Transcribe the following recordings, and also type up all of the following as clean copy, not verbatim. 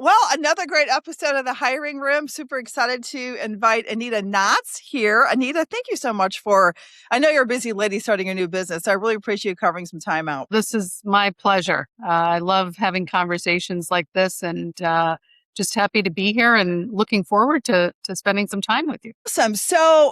Well, another great episode of the Hiring Room. Super excited to invite Anita Knotts here. Anita, thank you so much I know you're a busy lady starting a new business. So I really appreciate you carving some time out. This is my pleasure. I love having conversations like this and just happy to be here and looking forward to spending some time with you. Awesome. So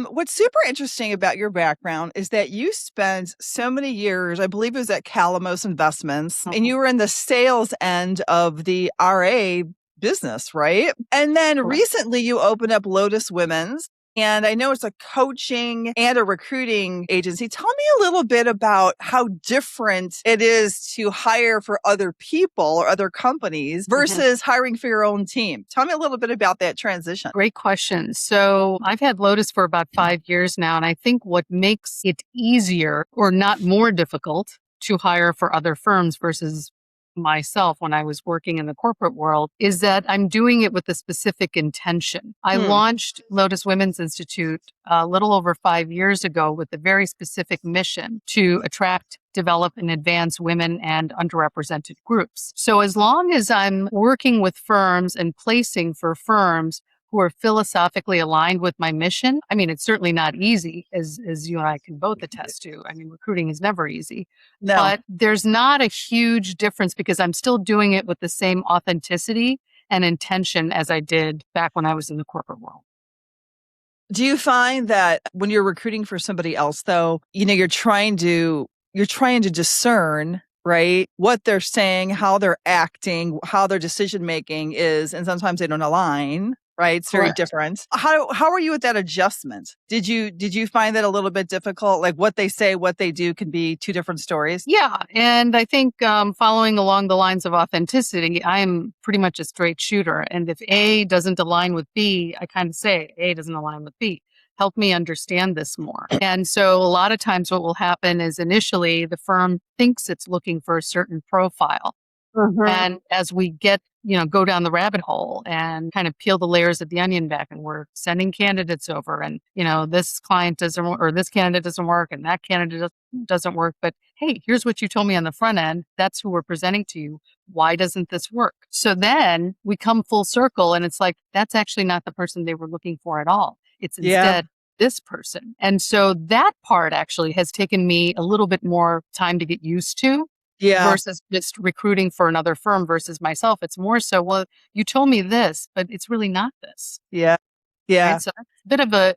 what's super interesting about your background is that you spent so many years, I believe it was at Calamos Investments, and you were in the sales end of the RA business, right? And then recently you opened up Lotus Women's. And I know it's a coaching and a recruiting agency. Tell me a little bit about how different it is to hire for other people or other companies versus hiring for your own team. Tell me a little bit about that transition. Great question. So I've had Lotus for about 5 years now, and I think what makes it easier or not more difficult to hire for other firms versus myself when I was working in the corporate world is that I'm doing it with a specific intention. I launched Lotus Women's Institute a little over 5 years ago with a very specific mission to attract, develop, and advance women and underrepresented groups. So as long as I'm working with firms and placing for firms who are philosophically aligned with my mission. I mean, it's certainly not easy, as you and I can both attest to. I mean, recruiting is never easy. No. But there's not a huge difference because I'm still doing it with the same authenticity and intention as I did back when I was in the corporate world. Do you find that when you're recruiting for somebody else, though, you're trying to discern, right, what they're saying, how they're acting, how their decision making is, and sometimes they don't align. Right. It's very different. How are you with that adjustment? Did you find that a little bit difficult? Like what they say, what they do can be two different stories? Yeah. And I think following along the lines of authenticity, I am pretty much a straight shooter. And if A doesn't align with B, I kind of say A doesn't align with B. Help me understand this more. And so a lot of times what will happen is initially the firm thinks it's looking for a certain profile. And as we go down the rabbit hole and kind of peel the layers of the onion back and we're sending candidates over and, this client doesn't or this candidate doesn't work and that candidate doesn't work. But hey, here's what you told me on the front end. That's who we're presenting to you. Why doesn't this work? So then we come full circle and it's like, that's actually not the person they were looking for at all. It's instead this person. And so that part actually has taken me a little bit more time to get used to. Yeah. Versus just recruiting for another firm versus myself. It's more so, well, you told me this, but it's really not this. Yeah. Yeah. Right? So that's a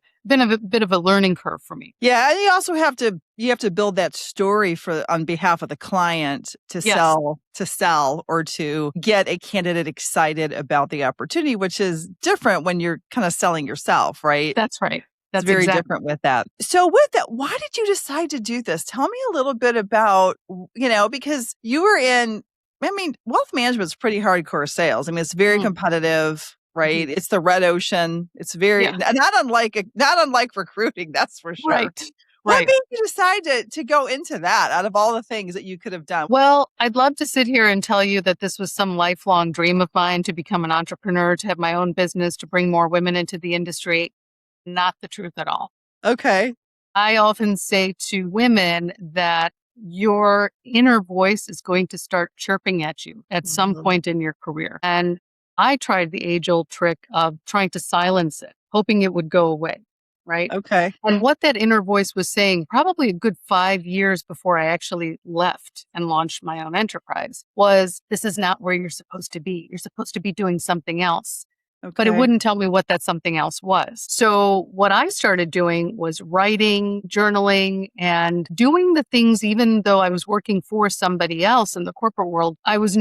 bit of a learning curve for me. Yeah. And you also have to build that story on behalf of the client to sell or to get a candidate excited about the opportunity, which is different when you're kind of selling yourself, right? That's right. That's very different with that. So with that, why did you decide to do this? Tell me a little bit about, because you were wealth management is pretty hardcore sales. I mean, it's very competitive, right? It's the red ocean. It's very, not unlike recruiting, that's for sure. Right. What made you decide to go into that out of all the things that you could have done? Well, I'd love to sit here and tell you that this was some lifelong dream of mine to become an entrepreneur, to have my own business, to bring more women into the industry. Not the truth at all. Okay. I often say to women that your inner voice is going to start chirping at you at some point in your career. And I tried the age-old trick of trying to silence it, hoping it would go away, right? Okay. And what that inner voice was saying, probably a good 5 years before I actually left and launched my own enterprise, was this is not where you're supposed to be. You're supposed to be doing something else. Okay. But it wouldn't tell me what that something else was. So what I started doing was writing, journaling, and doing the things, even though I was working for somebody else in the corporate world, I was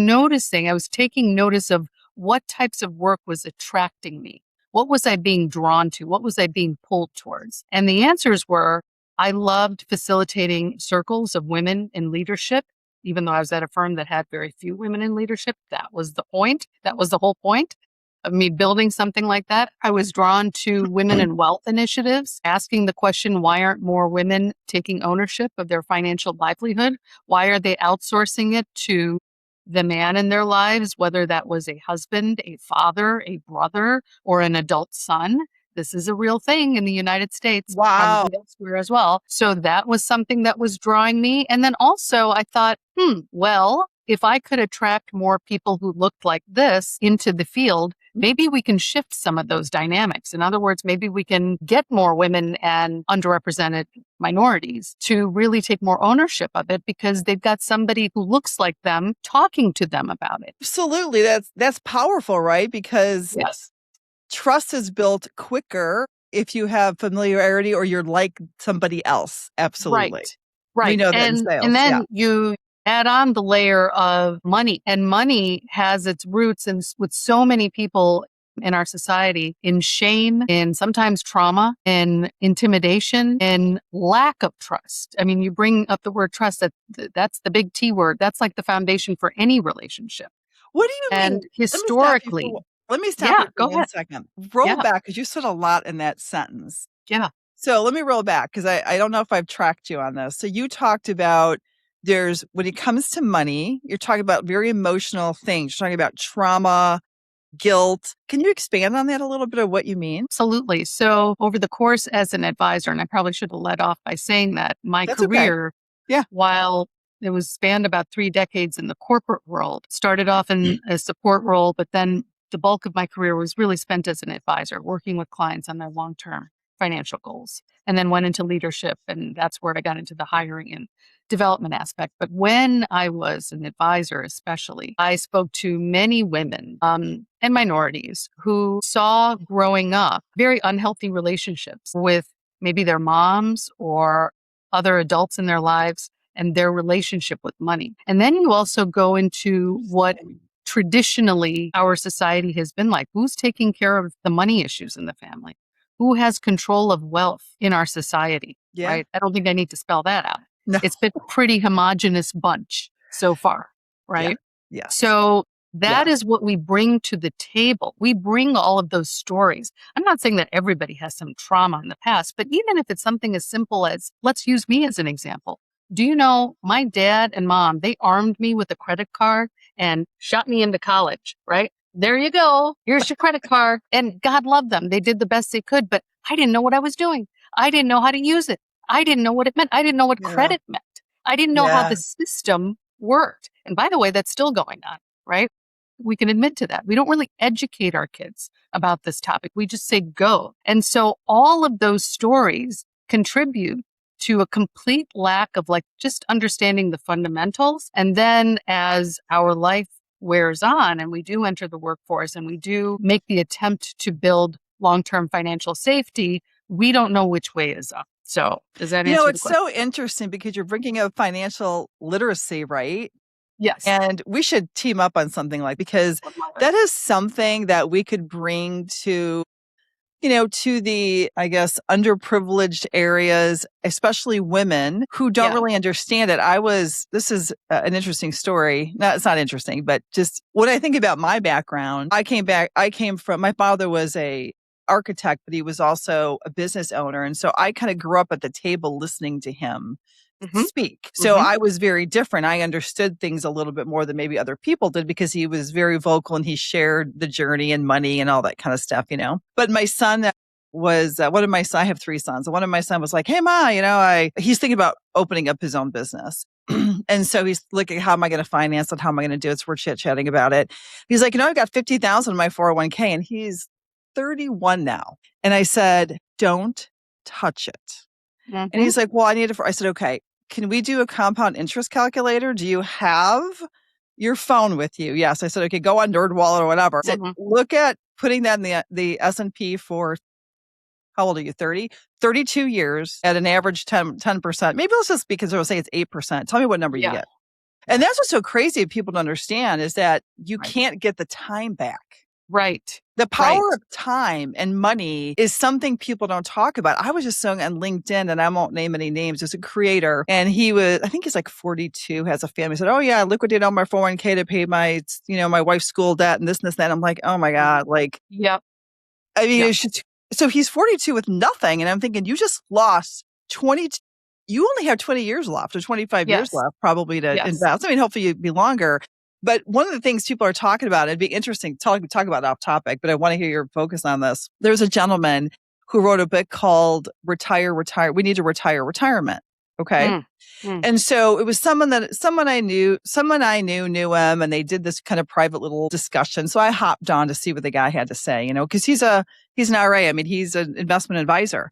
taking notice of what types of work was attracting me. What was I being drawn to? What was I being pulled towards? And the answers were, I loved facilitating circles of women in leadership. Even though I was at a firm that had very few women in leadership, that was the point. That was the whole point of me building something like that. I was drawn to women in wealth initiatives, asking the question, why aren't more women taking ownership of their financial livelihood? Why are they outsourcing it to the man in their lives, whether that was a husband, a father, a brother, or an adult son? This is a real thing in the United States. Wow. And elsewhere as well. So that was something that was drawing me. And then also I thought, if I could attract more people who looked like this into the field, maybe we can shift some of those dynamics. In other words, maybe we can get more women and underrepresented minorities to really take more ownership of it because they've got somebody who looks like them talking to them about it. Absolutely. That's powerful, right? Because Yes. trust is built quicker if you have familiarity or you're like somebody else. Absolutely. Right. We Right. know that in And sales. Yeah. then you add on the layer of money, and money has its roots in with so many people in our society in shame, in sometimes trauma, in intimidation, in lack of trust. I mean, you bring up the word trust, that's the big T word. That's like the foundation for any relationship. What do you And mean? historically, Let me stop yeah, you for go one ahead. second. Roll Yeah. back because you said a lot in that sentence. Yeah. So let me roll back because I don't know if I've tracked you on this. So you talked about when it comes to money, you're talking about very emotional things. You're talking about trauma, guilt. Can you expand on that a little bit of what you mean? Absolutely. So over the course as an advisor, and I probably should have led off by saying that my That's okay. career, Yeah. while it was spanned about 3 decades in the corporate world, started off in a support role, but then the bulk of my career was really spent as an advisor, working with clients on their long-term financial goals, and then went into leadership. And that's where I got into the hiring and development aspect. But when I was an advisor, especially, I spoke to many women and minorities who saw growing up very unhealthy relationships with maybe their moms or other adults in their lives and their relationship with money. And then you also go into what traditionally our society has been like. Who's taking care of the money issues in the family? Who has control of wealth in our society? Yeah. Right? I don't think I need to spell that out. No. It's been a pretty homogenous bunch so far, Yeah. right? Yes. So that Yeah. is what we bring to the table. We bring all of those stories. I'm not saying that everybody has some trauma in the past, but even if it's something as simple as, let's use me as an example. Do you know my dad and mom, they armed me with a credit card and shot me into college, right? There you go. Here's your credit card. And God love them. They did the best they could, but I didn't know what I was doing. I didn't know how to use it. I didn't know what it meant. I didn't know what Yeah. credit meant. I didn't know how Yeah. the system worked. And by the way, that's still going on, right? We can admit to that. We don't really educate our kids about this topic. We just say go. And so all of those stories contribute to a complete lack of just understanding the fundamentals. And then as our life wears on and we do enter the workforce and we do make the attempt to build long-term financial safety, we don't know which way is up. So does that answer the It's question? so interesting because you're bringing up financial literacy, right? Yes. And we should team up on something because that is something that we could bring to the, I guess, underprivileged areas, especially women who don't really understand it. This is an interesting story. No, it's not interesting, but just what I think about my background. I came from, my father was a architect, but he was also a business owner. And so I kind of grew up at the table listening to him speak. So I was very different. I understood things a little bit more than maybe other people did because he was very vocal and he shared the journey and money and all that kind of stuff, But my son was I have 3 sons. And one of my sons was like, "Hey, Ma, he's thinking about opening up his own business." And so he's looking, how am I going to finance it? How am I going to do it? So we're chit-chatting about it. He's like, I've got 50,000 in my 401k, and he's 31 now. And I said, "Don't touch it." And he's like, "Well, I need it I said, "Okay, can we do a compound interest calculator? Do you have your phone with you?" Yes. I said, "Okay, go on NerdWallet or whatever." I said, "Look at putting that in the S&P for," how old are you? 30? 32 years at an average 10%. Maybe let's just, because they'll say it's 8%. Tell me what number you get. And that's what's so crazy people to understand is that you can't get the time back. Right. The power of time and money is something people don't talk about. I was just seeing on LinkedIn, and I won't name any names. There's a creator, and I think he's like 42, has a family. He said, "Oh yeah, I liquidated all my 401k to pay my, my wife's school debt and this and this, that." I'm like, oh my God. Yep. I mean, it's just, so he's 42 with nothing. And I'm thinking, you just lost 20, you only have 20 years left or 25 years left probably to invest. I mean, hopefully you'd be longer. But one of the things people are talking about, it'd be interesting, talk about off topic, but I want to hear your focus on this. There's a gentleman who wrote a book called We Need to Retire Retirement. Okay. Mm, mm. And so it was someone I knew him, and they did this kind of private little discussion. So I hopped on to see what the guy had to say, because he's an RA. I mean, he's an investment advisor.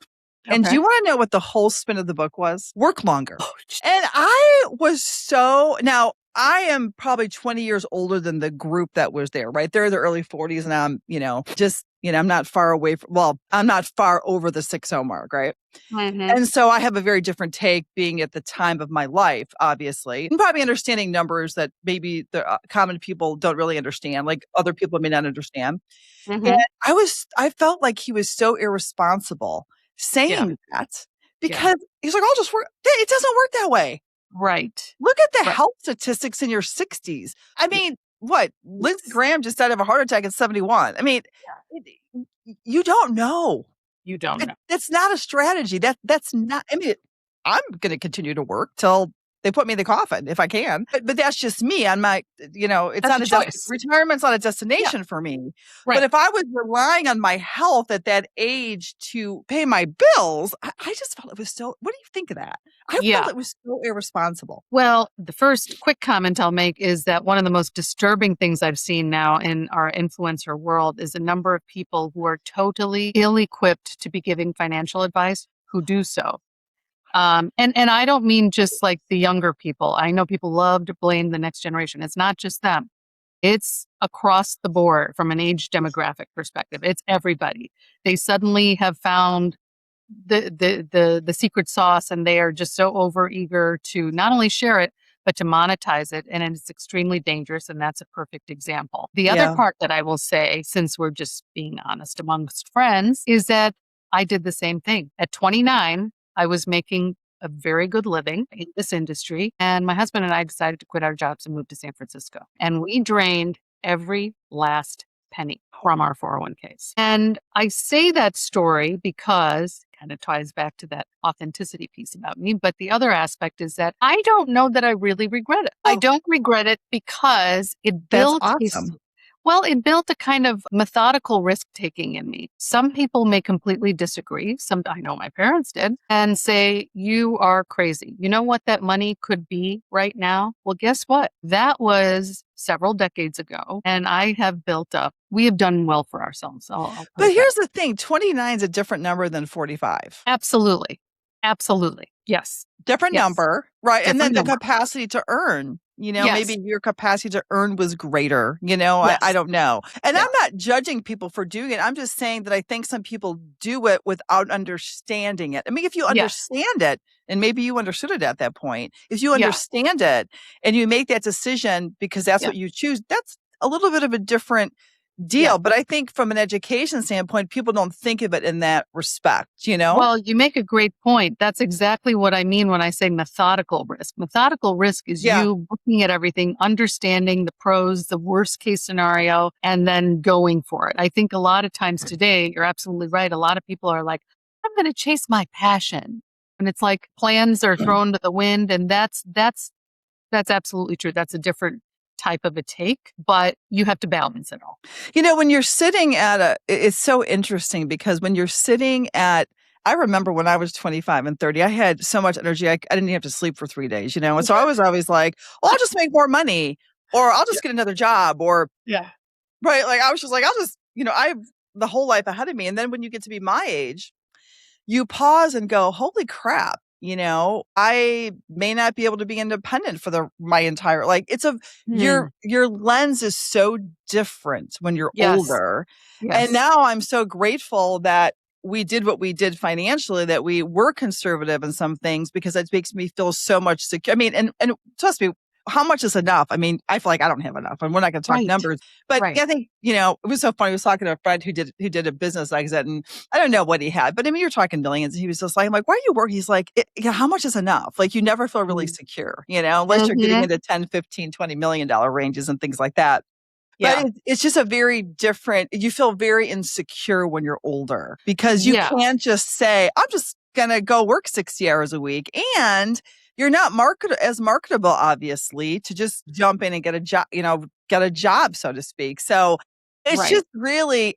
And do Okay. you want to know what the whole spin of the book was? Work longer. Oh, And I was now I am probably 20 years older than the group that was there, right? They're in their early 40s, and I'm, I'm not far away I'm not far over the 60 mark, right? mhm. And so I have a very different take being at the time of my life, obviously, and probably understanding numbers that maybe the common people don't really understand, like other people may not understand. And Mhm. I felt like he was so irresponsible Yeah. saying that, Yeah. because he's like, I'll just work. It doesn't work that way. Right. Look at the Right. health statistics in your 60s. I Yeah. mean, what? Lindsey Yes. Graham just died of a heart attack at 71. I mean, Yeah. you don't know. You don't know. That's not a strategy. That's not. I mean, I'm going to continue to work till they put me in the coffin if I can. But that's just me. On my, it's That's not a a choice. retirement's not a Yeah. destination for me. But Right. if I was relying on my health at that age to pay my bills, I just felt it was so. What do you think of that? I felt Yeah. it was so irresponsible. Well, the first quick comment I'll make is that one of the most disturbing things I've seen now in our influencer world is a number of people who are totally ill-equipped to be giving financial advice who do so. And I don't mean just like the younger people. I know people love to blame the next generation. It's not just them. It's across the board from an age demographic perspective. It's everybody. They suddenly have found the secret sauce, and they are just so overeager to not only share it but to monetize it, and it's extremely dangerous, and that's a perfect example. The other Yeah. part that I will say, since we're just being honest amongst friends, is that I did the same thing. At 29, I was making a very good living in this industry, and my husband and I decided to quit our jobs and move to San Francisco, and we drained every last penny from our 401ks. And I say that story because it kind of ties back to that authenticity piece about me. But the other aspect is that I don't know that I really regret it. I Oh, don't regret it because that's awesome. it built a kind of methodical risk taking in me. Some people may completely disagree. I know my parents did, and say, you are crazy. You know what that money could be right now? Well, guess what? That was several decades ago, and we have done well for ourselves. I'll put But it that here's the thing, 29 is a different number than 45. Absolutely. Absolutely. Yes. Different Yes. number, right? And then Different the number. capacity to earn, Yes. maybe your capacity to earn was greater, I Yes. don't know. And Yeah. I'm not judging people for doing it. I'm just saying that I think some people do it without understanding it. I mean, if you Yes. understand it, and maybe you understood it at that point, if you Yeah. understand it and you make that decision because that's Yeah. what you choose, that's a little bit of a different Yeah. deal. But I think from an education standpoint, people don't think of it in that respect. Well, you make a great point. That's exactly what I mean when I say methodical risk. Methodical risk is Yeah. you looking at everything, understanding the pros, the worst case scenario, and then going for it. I think a lot of times today, you're absolutely right. A lot of people are like, I'm going to chase my passion. And it's like plans are thrown to the wind. And that's absolutely true. That's a different type of a take, but you have to balance it all. When you're sitting it's so interesting because when you're sitting I remember when I was 25 and 30, I had so much energy. I didn't even have to sleep for 3 days, And so I was always like, well, I'll just make more money, or I'll just get another job, or, Yeah. right. Like I was just like, I have the whole life ahead of me. And then when you get to be my age, you pause and go, holy crap. I may not be able to be independent for my entire, like your lens is so different when you're Yes. older. Yes. And now I'm so grateful that we did what we did financially, that we were conservative in some things, because it makes me feel so much secure. I mean, and trust me, how much is enough? I mean, I feel like I don't have enough, and we're not going to talk Right. numbers. But Right. I think, it was so funny. I was talking to a friend who did a business exit, and I don't know what he had, but I mean, you're talking millions. And he was just like, I'm like, why are you working? He's like, how much is enough? Like, you never feel really secure, unless you're getting into 10, 15, $20 million ranges and things like that. Yeah. But it's just a very different, you feel very insecure when you're older, because you Yeah. can't just say, I'm just going to go work 60 hours a week. And you're not as marketable, obviously, to just jump in and get a job, so to speak. So Right.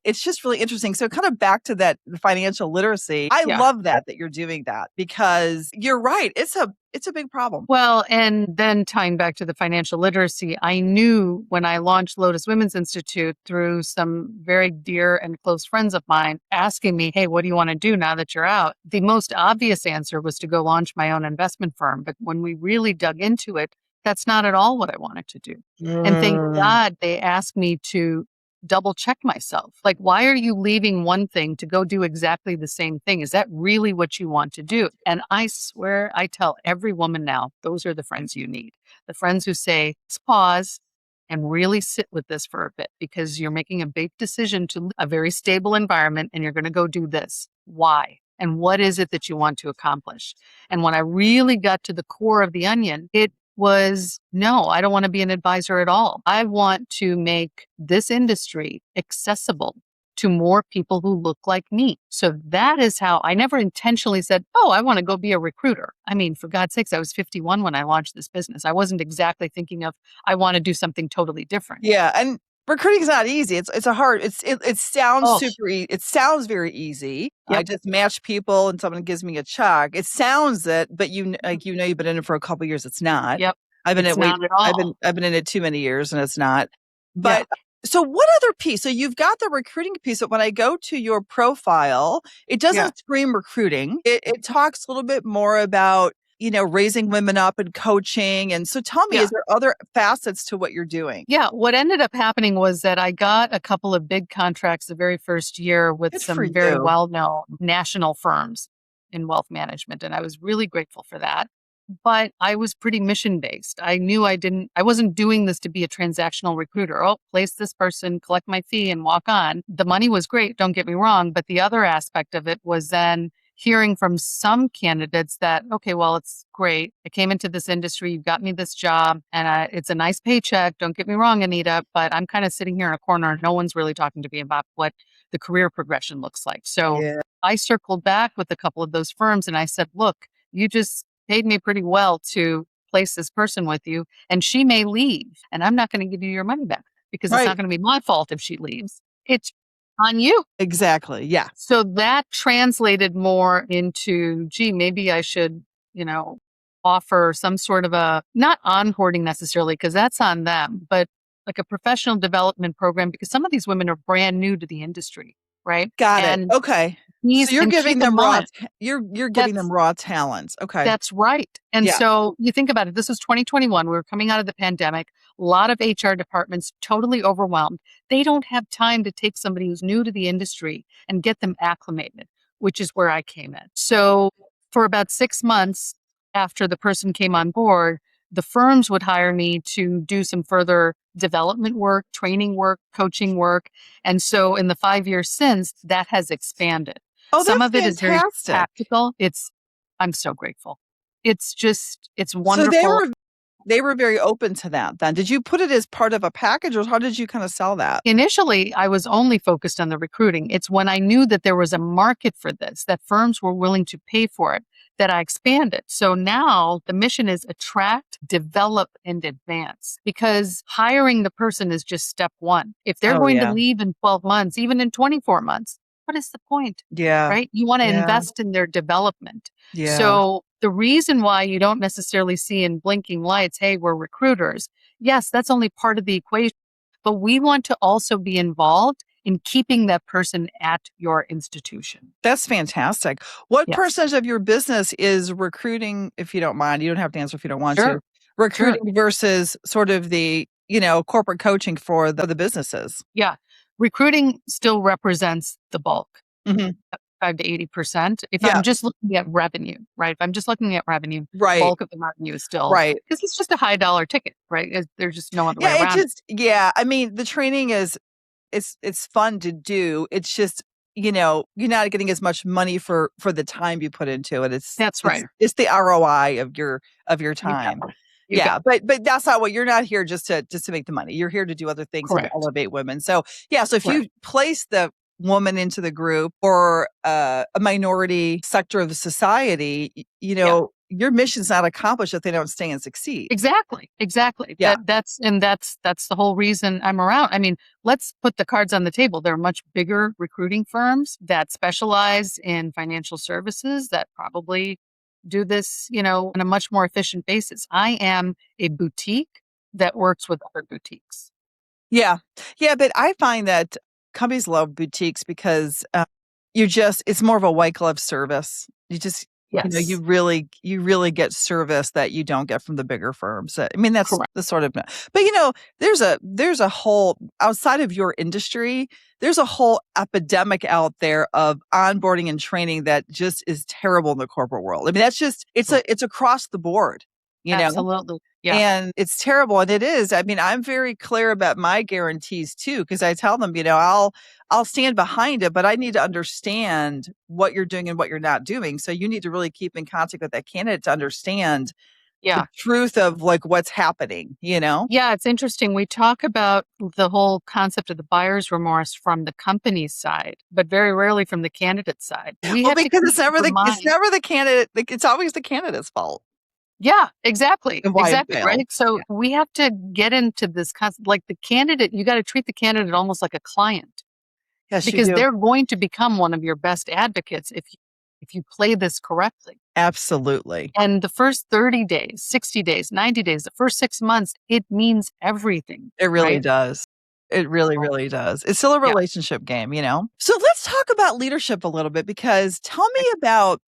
It's just really interesting. So kind of back to that financial literacy. I Yeah. love that you're doing that because you're right. It's a big problem. Well, and then tying back to the financial literacy, I knew when I launched Lotus Women's Institute through some very dear and close friends of mine asking me, hey, what do you want to do now that you're out? The most obvious answer was to go launch my own investment firm. But when we really dug into it, that's not at all what I wanted to do. And thank Mm. God they asked me to double check myself. Like, why are you leaving one thing to go do exactly the same thing? Is that really what you want to do? And I swear, I tell every woman now, those are the friends you need. The friends who say, let's pause and really sit with this for a bit because you're making a big decision to a very stable environment and you're going to go do this. Why? And what is it that you want to accomplish? And when I really got to the core of the onion, it was no, I don't want to be an advisor at all. I want to make this industry accessible to more people who look like me. So that is how I never intentionally said, oh, I want to go be a recruiter. I mean, for God's sakes, I was 51 when I launched this business. I wasn't exactly thinking of, I want to do something totally different. Yeah, and recruiting's not easy. It's a hard. It sounds Oh, super. It sounds very easy. I yep, just match people, and someone gives me a check. It sounds it, but you've been in it for a couple years. It's not. yep. I've been It's at wait. not at all. I've been in it too many years, and it's not. Yeah, But so, what other piece? So you've got the recruiting piece. But when I go to your profile, it yeah. doesn't scream recruiting. It talks a little bit more about raising women up and coaching. And so, tell me, Yeah. is there other facets to what you're doing? Yeah, what ended up happening was that I got a couple of big contracts the very first year with Good for some very you. well-known national firms in wealth management, and I was really grateful for that. But I was pretty mission-based. I knew I wasn't doing this to be a transactional recruiter. Oh, place this person, collect my fee, and walk on. The money was great, don't get me wrong, but the other aspect of it was then hearing from some candidates that, okay, well, it's great. I came into this industry, you got me this job, and it's a nice paycheck. Don't get me wrong, Anita, but I'm kind of sitting here in a corner. No one's really talking to me about what the career progression looks like. So Yeah. I circled back with a couple of those firms and I said, look, you just paid me pretty well to place this person with you, and she may leave, and I'm not going to give you your money back because it's not Right. going to be my fault if she leaves. It's on you. Exactly. Yeah. So that translated more into, gee, maybe I should, you know, offer some sort of a, not onboarding necessarily, because that's on them, but like a professional development program, because some of these women are brand new to the industry, right? Got it. And Okay. So these, you're and keep giving in them mind, you're giving them that's raw talents. Okay. that's right. And Yeah. so you think about it, this was 2021. We were coming out of the pandemic. A lot of HR departments totally overwhelmed. They don't have time to take somebody who's new to the industry and get them acclimated, which is where I came in. So for about 6 months after the person came on board, the firms would hire me to do some further development work, training work, coaching work. And so in the 5 years since, that has expanded. Oh, Some that's of it is very fantastic. tactical. I'm so grateful. It's So wonderful. they were very open to that then. Did you put it as part of a package or how did you kind of sell that? Initially, I was only focused on the recruiting. It's when I knew that there was a market for this, that firms were willing to pay for it, that I expanded. So now the mission is attract, develop, and advance because hiring the person is just step one. If they're Oh going to yeah. leave in 12 months, even in 24 months, what is the point? Yeah. Right? You want to Yeah. invest in their development. Yeah. So the reason why you don't necessarily see in blinking lights, hey, we're recruiters. Yes, that's only part of the equation, but we want to also be involved in keeping that person at your institution. That's fantastic. What Yes. percentage of your business is recruiting, if you don't mind? You don't have to answer if you don't want to. Sure. Sure. Recruiting versus sort of the, corporate coaching for the businesses. Yeah. Recruiting still represents the bulk. Mhm. 5 to 80%. If Yeah. I'm just looking at revenue, right? If I'm just looking at revenue, the Right. bulk of the revenue is still Right. because it's just a high dollar ticket, right? There's just no other way Yeah, around it. I mean, the training is it's fun to do. It's just, you're not getting as much money for the time you put into it. That's right. It's the ROI of your You got time. it. You got Yeah, but that's not what you're not here just to make the money. You're here to do other things and to correct. elevate women. So, yeah, so if Correct. you place the woman into the group or a minority sector of the society, Yeah. your mission's not accomplished if they don't stay and succeed. Exactly. Yeah. That's the whole reason I'm around. I mean, let's put the cards on the table. There are much bigger recruiting firms that specialize in financial services that probably do this, on a much more efficient basis. I am a boutique that works with other boutiques. Yeah. Yeah, but I find that companies love boutiques because, it's more of a white glove service. Yes. You really get service that you don't get from the bigger firms. I mean, that's Correct. the sort of, but there's a whole outside of your industry, there's a whole epidemic out there of onboarding and training that just is terrible in the corporate world. I mean, it's across the board, you know? Absolutely. Yeah. And it's terrible, and it is. I mean, I'm very clear about my guarantees too, because I tell them, I'll stand behind it, but I need to understand what you're doing and what you're not doing. So you need to really keep in contact with that candidate to understand the Yeah. truth of like what's happening, you know? Yeah, it's interesting. We talk about the whole concept of the buyer's remorse from the company's side, but very rarely from the candidate side. We Well, have to because keep in it's mind. never the candidate, like, it's always the candidate's fault Yeah, exactly. of why it Exactly, failed. right? So Yeah. we have to get into this concept, like the candidate, you got to treat the candidate almost like a client Yes, you because do. they're going to become one of your best advocates if you play this correctly. Absolutely. And the first 30 days, 60 days, 90 days, the first 6 months, it means everything, It really right? does. It really, So, really does. It's still a yeah. relationship game, you know? So let's talk about leadership a little bit because tell me about,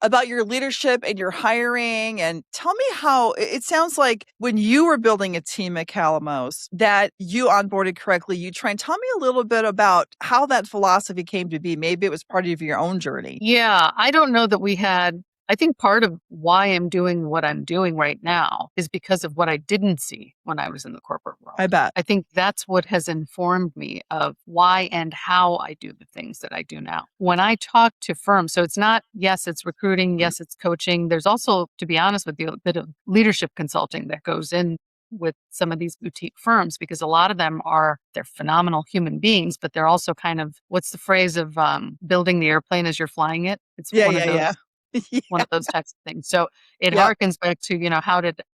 about your leadership and your hiring and tell me how it sounds like when you were building a team at Calamos that you onboarded correctly, you trained. Tell me a little bit about how that philosophy came to be. Maybe it was part of your own journey. Yeah, I don't know that we had. I think part of why I'm doing what I'm doing right now is because of what I didn't see when I was in the corporate I world. bet. I think that's what has informed me of why and how I do the things that I do now. When I talk to firms, so it's not, yes, it's recruiting, yes, it's coaching. There's also, to be honest with you, a bit of leadership consulting that goes in with some of these boutique firms because a lot of them they're phenomenal human beings, but they're also kind of, what's the phrase of building the airplane as you're flying it? It's Yeah, yeah, yeah. one Yeah. of those types of things. So it Yep. harkens back to,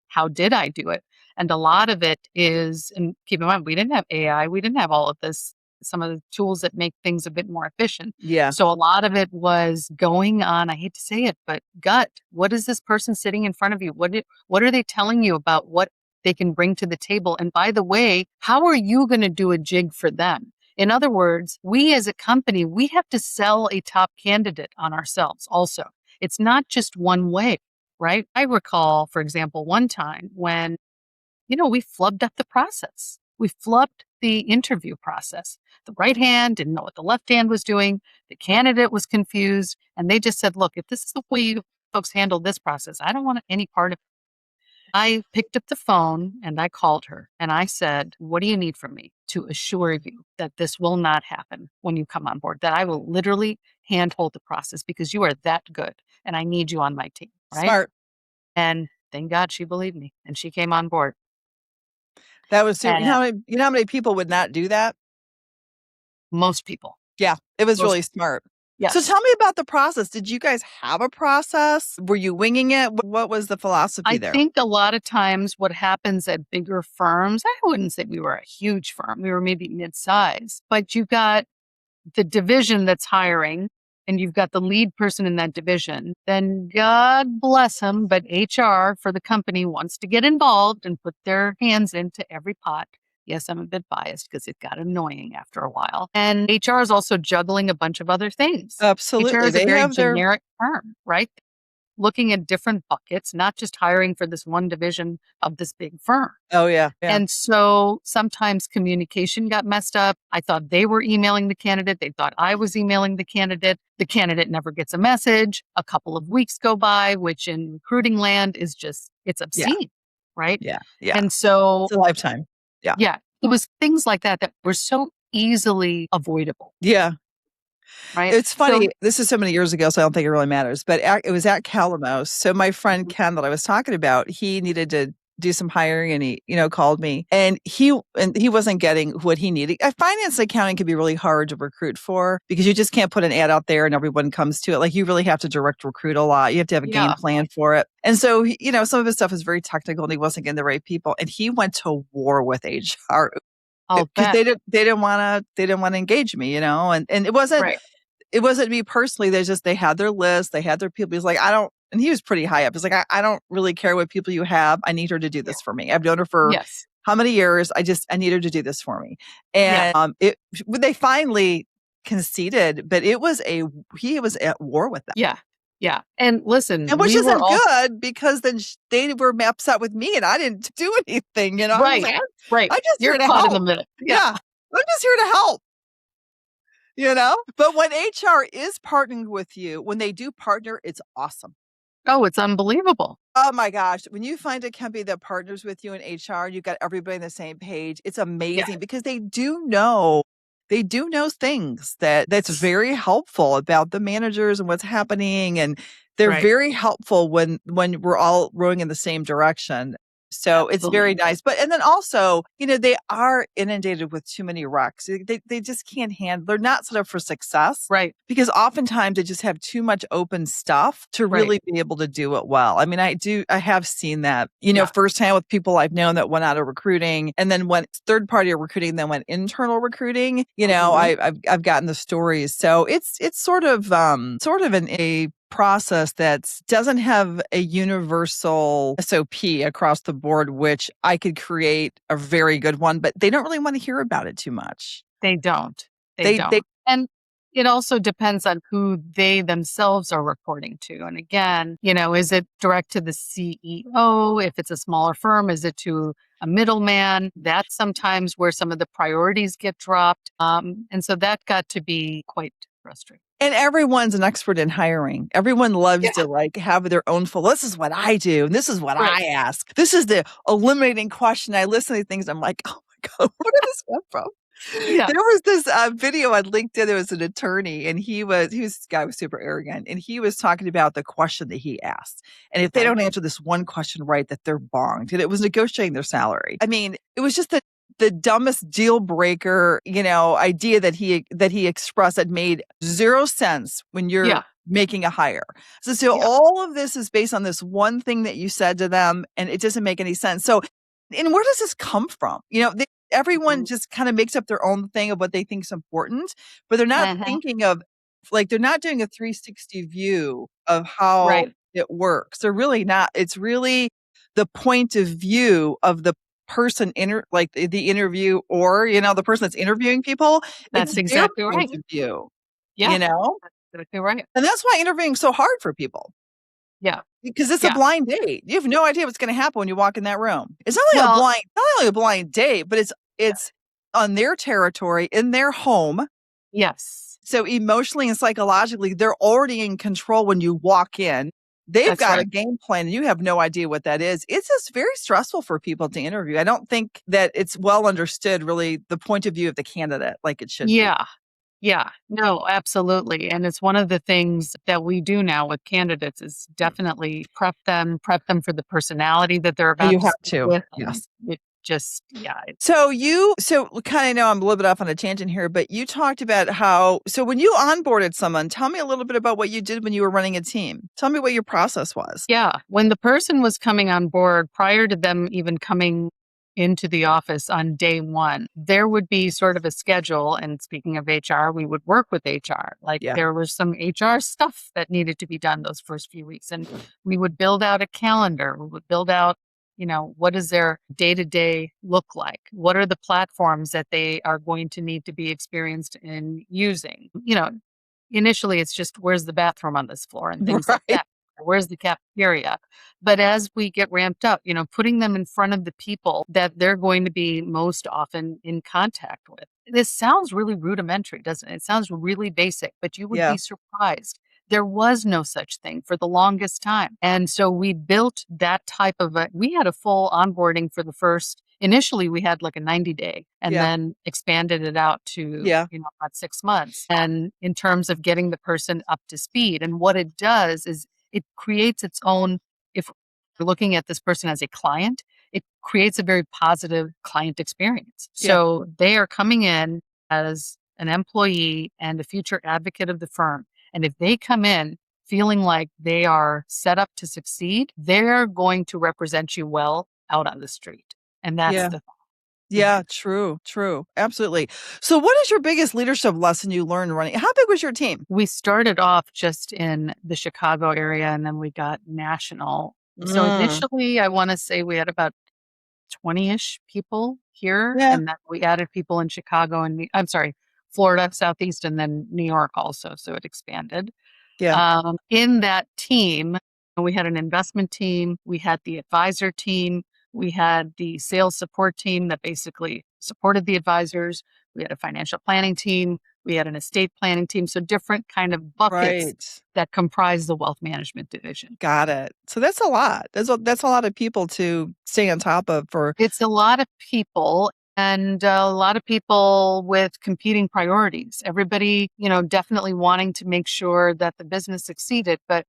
how did I do it? And a lot of it is, and keep in mind, we didn't have AI, we didn't have all of this, some of the tools that make things a bit more efficient. Yeah. So a lot of it was going on, I hate to say it, but gut. What is this person sitting in front of you? What are they telling you about what they can bring to the table? And by the way, how are you going to do a jig for them? In other words, we as a company, we have to sell a top candidate on ourselves also. It's not just one way, right? I recall, for example, one time when, we flubbed up the process. We flubbed the interview process. The right hand didn't know what the left hand was doing. The candidate was confused. And they just said, look, if this is the way you folks handle this process, I don't want any part of it. I picked up the phone and I called her and I said, what do you need from me to assure you that this will not happen when you come on board, that I will literally handhold the process because you are that good and I need you on my team, right? Smart. And thank God she believed me and she came on board. That was super. And You know how many people would not do that? most people, Yeah, it was most, really smart. So yes. tell me about the process. Did you guys have a process? Were you winging it? What was the philosophy I there? think a lot of times what happens at bigger firms, I wouldn't say we were a huge firm. We were maybe mid-size, but you've got the division that's hiring and you've got the lead person in that division, then God bless them, but HR for the company wants to get involved and put their hands into every pot. Yes, I'm a bit biased because it got annoying after a while. And HR is also juggling a bunch of other things. HR Absolutely. is a They very have their generic term, right? Looking at different buckets, not just hiring for this one division of this big firm. Oh, yeah, yeah. And so sometimes communication got messed up. I thought they were emailing the candidate. They thought I was emailing the candidate. The candidate never gets a message. A couple of weeks go by, which in recruiting land is just, it's Yeah, obscene, right? yeah, yeah. And so, It's a lifetime. Yeah. yeah, it was things like that that were so easily avoidable, Yeah. right? It's So, funny, this is so many years ago, so I don't think it really matters, but it was at Calamos. So my friend Ken that I was talking about, he needed to do some hiring, and he, called me, and he wasn't getting what he needed. Finance and accounting can be really hard to recruit for because you just can't put an ad out there and everyone comes to it. Like, you really have to direct recruit a lot. You have to have a game plan for it. And so, some of his stuff is very technical and he wasn't getting the right people. And he went to war with HR because they didn't want to engage me, and it wasn't, Right. It wasn't me personally. They had their list, they had their people. He's like, and he was pretty high up. He's like, I don't really care what people you have. I need her to do this for me. I've known her for how many years? I need her to do this for me. And they finally conceded, but he was at war with them. Yeah. Yeah. And listen, and which isn't good because then they were upset with me and I didn't do anything, Right. I'm just You're here to caught help. in the middle. Yeah. I'm just here to help. But when HR is partnering with you, when they do partner, it's awesome. Oh, it's unbelievable. Oh my gosh. When you find a company that partners with you in HR, you've got everybody on the same page. It's amazing because they do know things that's very helpful about the managers and what's happening. And they're very helpful when we're all rowing in the same direction. So it's very nice. And then also, they are inundated with too many recs. They just can't handle, they're not set up for success. Right. Because oftentimes they just have too much open stuff to really be able to do it well. I mean, I have seen that, firsthand with people I've known that went out of recruiting and then went third party recruiting, then went internal recruiting. I've gotten the stories. So it's sort of a process that doesn't have a universal SOP across the board, which I could create a very good one, but they don't really want to hear about it too much. They don't. They don't. And it also depends on who they themselves are reporting to. And again, is it direct to the CEO? If it's a smaller firm, is it to a middleman? That's sometimes where some of the priorities get dropped. And so that got to be quite frustrating. And everyone's an expert in hiring. Everyone loves to have their own this is what I do. And this is what I ask. This is the eliminating question. I listen to these things. I'm like, oh my God, where did this come from? Yeah. There was this video on LinkedIn. There was an attorney and this guy was super arrogant and he was talking about the question that he asked. And if they don't answer this one question right, that they're bonged. And it was negotiating their salary. I mean, it was just the dumbest deal breaker, idea that he expressed that made zero sense when you're making a hire. So all of this is based on this one thing that you said to them and it doesn't make any sense. So, and where does this come from? Everyone just kind of makes up their own thing of what they think is important, but they're not thinking of, they're not doing a 360 view of how it works. They're really not. It's really the point of view of the person the interview or, the person that's interviewing people. That's exactly right. Point of view, That's exactly right. And that's why interviewing is so hard for people. Yeah. Because it's a blind date. You have no idea what's going to happen when you walk in that room. It's not only a blind date, but it's on their territory, in their home. Yes. So emotionally and psychologically, they're already in control when you walk in. They've got a game plan and you have no idea what that is. It's just very stressful for people to interview. I don't think that it's well understood, really, the point of view of the candidate like it should be. Yeah, no, absolutely. And it's one of the things that we do now with candidates is definitely prep them for the personality that they're about to with. Yes. It just, So kind of know I'm a little bit off on a tangent here, but you talked about so when you onboarded someone, tell me a little bit about what you did when you were running a team. Tell me what your process was. Yeah. When the person was coming on board, prior to them even coming into the office on day one, there would be sort of a schedule. And speaking of HR, we would work with HR. There was some HR stuff that needed to be done those first few weeks. And we would build out a calendar. We would build out, what does their day-to-day look like? What are the platforms that they are going to need to be experienced in using? Initially it's just, where's the bathroom on this floor and things like that. Where's the cafeteria? But as we get ramped up, putting them in front of the people that they're going to be most often in contact with. This sounds really rudimentary, doesn't it? It sounds really basic, but you would be surprised. There was no such thing for the longest time. And so we built that type of we had a full onboarding for the first, initially we had like a 90-day and then expanded it out to, about 6 months. And in terms of getting the person up to speed, and what it does is it creates its own, if we're looking at this person as a client, it creates a very positive client experience. Yeah. So they are coming in as an employee and a future advocate of the firm. And if they come in feeling like they are set up to succeed, they're going to represent you well out on the street. And that's Yeah. the Yeah. True. True. Absolutely. So, what is your biggest leadership lesson you learned running? How big was your team? We started off just in the Chicago area and then we got national. So Mm. initially, I want to say we had about 20-ish people here, Yeah. and then we added people in Chicago and I'm sorry, Florida, Southeast, and then New York also. So it expanded. Yeah. In that team, we had an investment team, we had the advisor team, we had the sales support team that basically supported the advisors, we had a financial planning team, we had an estate planning team. So different kind of buckets Right. that comprise the wealth management division. Got it. So that's a lot. That's a lot of people to stay on top of for. It's a lot of people and a lot of people with competing priorities. Everybody, definitely wanting to make sure that the business succeeded, but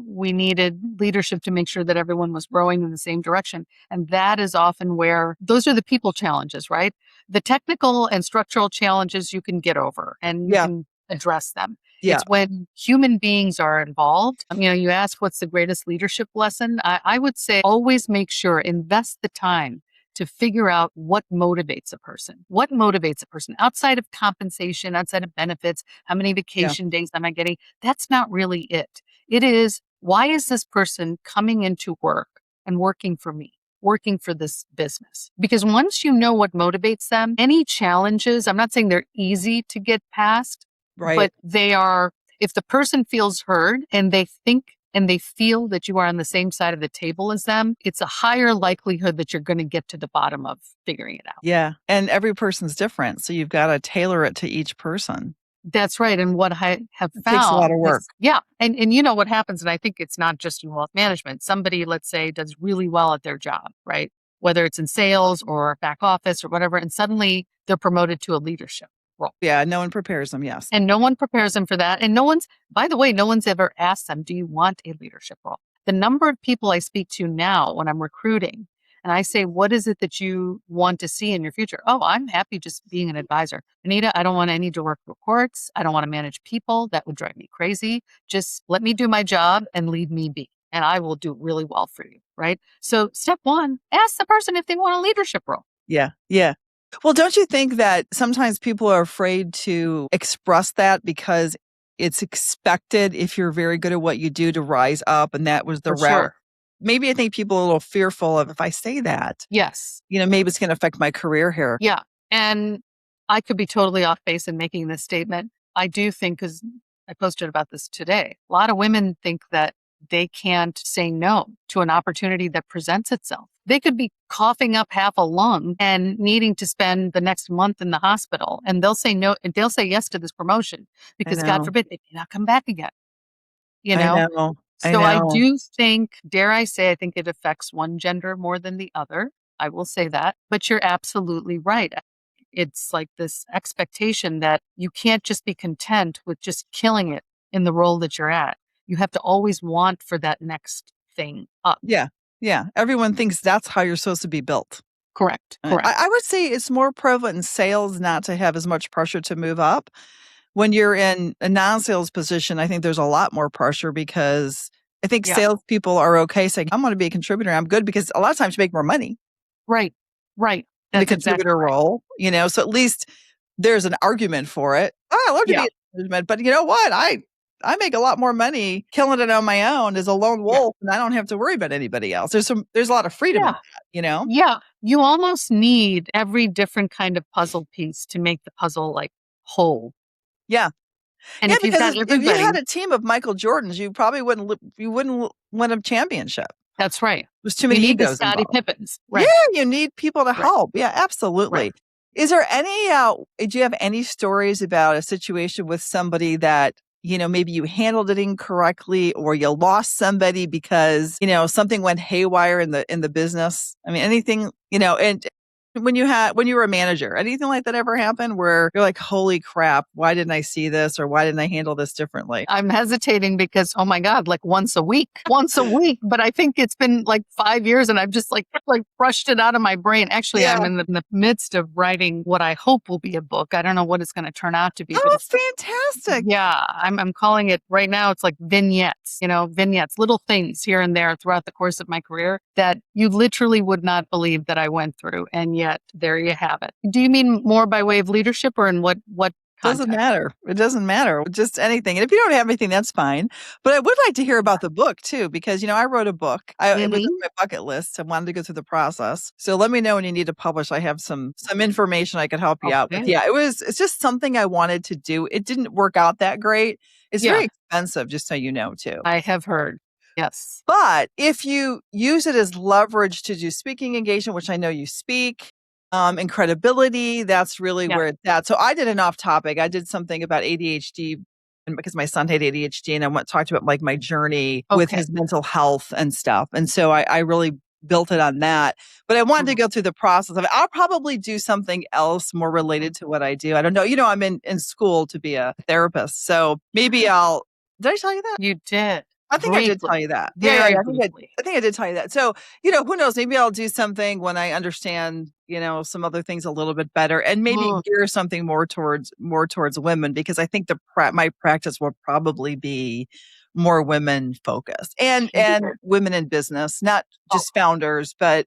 we needed leadership to make sure that everyone was rowing in the same direction. And that is often where those are the people challenges, right? The technical and structural challenges you can get over and you Yeah. can address them. Yeah. It's when human beings are involved. You ask what's the greatest leadership lesson? I would say always make sure, invest the time to figure out what motivates a person. What motivates a person outside of compensation, outside of benefits, how many Yeah. vacation days am I getting? That's not really it. It is, why is this person coming into work and working for me? Working for this business. Because once you know what motivates them, any challenges, I'm not saying they're easy to get past, Right. but they are, if the person feels heard and they think and they feel that you are on the same side of the table as them, it's a higher likelihood that you're going to get to the bottom of figuring it out. Yeah. And every person's different. So you've got to tailor it to each person. That's right. And what I have It takes a lot found of work. is, yeah. And you know what happens, and I think it's not just in wealth management. Somebody, let's say, does really well at their job, right? Whether it's in sales or back office or whatever, and suddenly they're promoted to a leadership role. Yeah. No one prepares them. Yes. And no one prepares them for that. And by the way, no one's ever asked them, do you want a leadership role? The number of people I speak to now when I'm recruiting, and I say, what is it that you want to see in your future? Oh, I'm happy just being an advisor. Anita, I don't want any direct reports. I don't want to manage people. That would drive me crazy. Just let me do my job and leave me be. And I will do really well for you. Right. So step one, ask the person if they want a leadership role. Yeah. Yeah. Well, don't you think that sometimes people are afraid to express that because it's expected if you're very good at what you do to rise up and that was the For route? sure. Maybe I think people are a little fearful of if I say that, Yes. maybe it's going to affect my career here. Yeah. And I could be totally off base in making this statement. I do think, because I posted about this today, a lot of women think that they can't say no to an opportunity that presents itself. They could be coughing up half a lung and needing to spend the next month in the hospital. And they'll say no, and they'll say yes to this promotion because God forbid they may not come back again. I know. I So I know. do think, dare I say, I think it affects one gender more than the other. I will say that. But you're absolutely right. It's like this expectation that you can't just be content with just killing it in the role that you're at. You have to always want for that next thing up. Yeah. Yeah. Everyone thinks that's how you're supposed to be built. Correct. I Correct. I would say it's more prevalent in sales not to have as much pressure to move up. When you're in a non-sales position, I think there's a lot more pressure because I think Yeah. salespeople are okay saying, I'm going to be a contributor. I'm good because a lot of times you make more money Right. Right. in the That's exactly contributor right. role, so at least there's an argument for it. Oh, I love to Yeah. be in management, but you know what? I make a lot more money killing it on my own as a lone Yeah. wolf, and I don't have to worry about anybody else. There's a lot of freedom in Yeah. that. Yeah. You almost need every different kind of puzzle piece to make the puzzle like whole. Yeah. And Yeah, if you've because got if you had everybody, a team of Michael Jordans, you probably wouldn't win a championship. that's right. There's too You many need the egos Scottie involved. Pippins. Yeah, Right. you need people to Right. help. Yeah, Right. absolutely. Is there any do you have any stories about a situation with somebody that, maybe you handled it incorrectly or you lost somebody because, something went haywire in the business? I mean, anything, and when you were a manager? Anything like that ever happen where you're like, holy crap, why didn't I see this, or why didn't I handle this differently? I'm hesitating because, oh my God, like once a week. But I think it's been like 5 years and I've just like brushed it out of my brain. Actually, Yeah. I'm in the midst of writing what I hope will be a book. I don't know what it's going to turn out to be, but Oh, it's, fantastic. yeah, I'm calling it right now. It's like vignettes, vignettes, little things here and there throughout the course of my career that you literally would not believe that I went through. And yet there you have it. Do you mean more by way of leadership or in what Doesn't context? matter. It doesn't matter. Just anything. And if you don't have anything, that's fine. But I would like to hear about the book too, because, I wrote a book. It was on my bucket list. I wanted to go through the process. So let me know when you need to publish. I have some information I could help you out with. Okay. Yeah, it's just something I wanted to do. It didn't work out that great. It's Yeah. very expensive, just so you know, too. I have heard. Yes. But if you use it as leverage to do speaking engagement, which I know you speak, and credibility, that's really Yeah. where it's at. So I did an off topic. I did something about ADHD, and because my son had ADHD, and I talked about like my journey with his mental health and stuff. And so I really built it on that. But I wanted to go through the process of it. I'll probably do something else more related to what I do. I don't know. I'm in school to be a therapist. So maybe did I tell you that? You did. I think I did tell you that. Very Yeah. briefly. I think I did tell you that. So, who knows? Maybe I'll do something when I understand, some other things a little bit better, and maybe gear something more towards women, because I think my practice will probably be more women focused and women in business, not just founders, but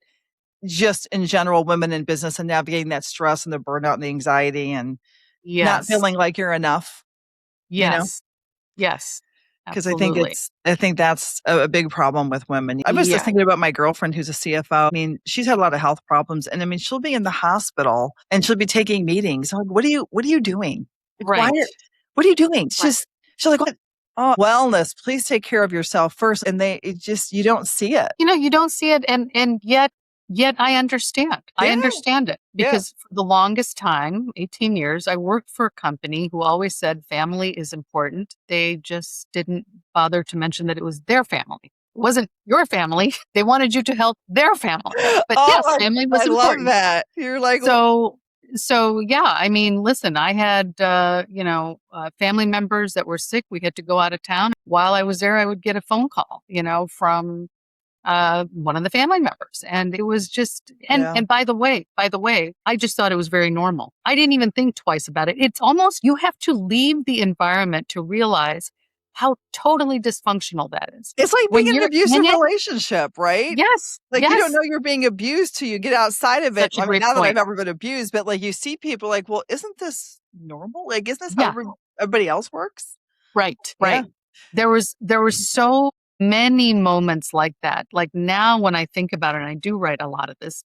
just in general, women in business and navigating that stress and the burnout and the anxiety and not feeling like you're enough. Yes. Yes. Because I think that's a big problem with women. I was just thinking about my girlfriend who's a CFO. I mean, she's had a lot of health problems, and I mean, she'll be in the hospital and she'll be taking meetings. I'm like, what are you doing? Right. What are you doing? She's like, what? Oh, wellness. Please take care of yourself first. And you don't see it. You don't see it, and yet I understand. I understand it because for the longest time, 18 years, I worked for a company who always said family is important. They just didn't bother to mention that it was their family. It wasn't your family. They wanted you to help their family. But yes, family was important. I love that. You're like, so yeah, I mean, listen, I had, family members that were sick. We had to go out of town. While I was there, I would get a phone call, from one of the family members. And it was just, and by the way, I just thought it was very normal. I didn't even think twice about it. It's almost, you have to leave the environment to realize how totally dysfunctional that is. It's like being in an abusive relationship, right? Yes. Like you don't know you're being abused till you get outside of it. I mean, not that I've ever been abused, but like you see people like, well, isn't this normal? Like, isn't this how everybody else works? Right. Right. There was so many moments like that. Like now when I think about it, and I do write a lot of this